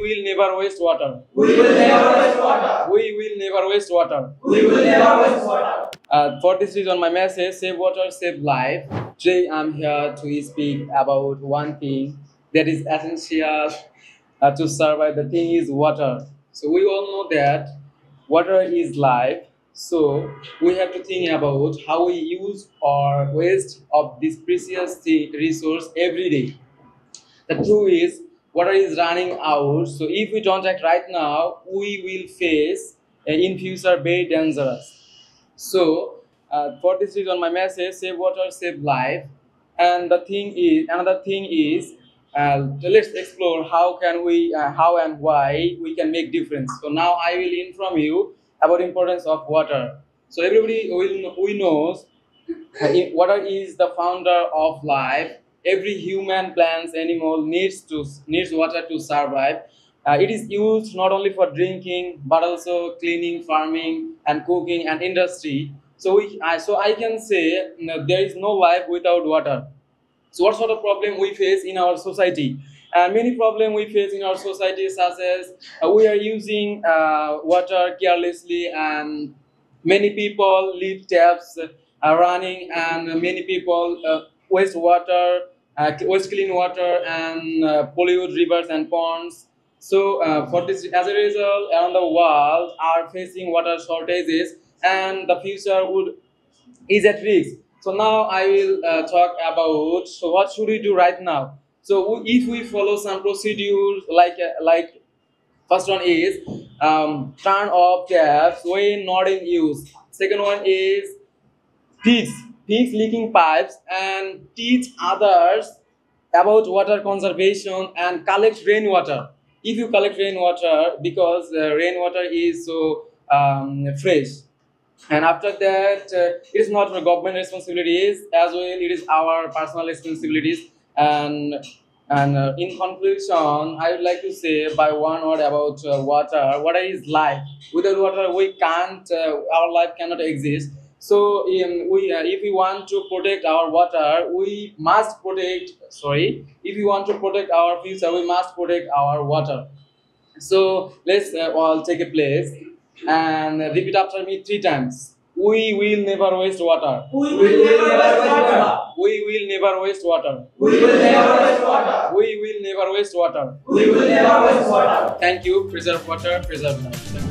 will never waste water. We will never waste water. We will never waste water. We will never waste water. For this reason, my message: save water, save life. Today, I'm here to speak about one thing that is essential to survive. The thing is water. So we all know that water is life. So we have to think about how we use or waste of this precious resource every day. The truth is, water is running out. So if we don't act right now, we will face in future very dangerous. So for this reason, my message: save water, save life. And another thing is, let's explore how and why we can make difference. So now I will inform you about importance of water. So everybody we knows water is the founder of life. Every human, plants, animal needs water to survive. It is used not only for drinking but also cleaning, farming, and cooking and industry. So I can say there is no life without water. So what sort of problem we face in our society? Many problems we face in our society, such as we are using water carelessly, and many people leave taps running, and many people waste water, waste clean water, and pollute rivers and ponds. So for this, as a result, around the world are facing water shortages, and the future is at risk. So now I will talk about what should we do right now. So if we follow some procedures, like first one is turn off taps when not in use. Second one is fix leaking pipes and teach others about water conservation and collect rainwater. If you collect rainwater, because rainwater is so fresh. And after that, it is not government responsibilities as well, it is our personal responsibilities. And in conclusion, I would like to say by one word about water. Water is life. Without water, we can't. Our life cannot exist. So, if we want to protect our water, we must protect. Sorry, if we want to protect our future, we must protect our water. So let's all take a place and repeat after me 3 times. We will never waste water. We will never waste water. We will never waste water. We will never waste water. We will never waste water. We will never waste water. Thank you. Preserve water, preserve life.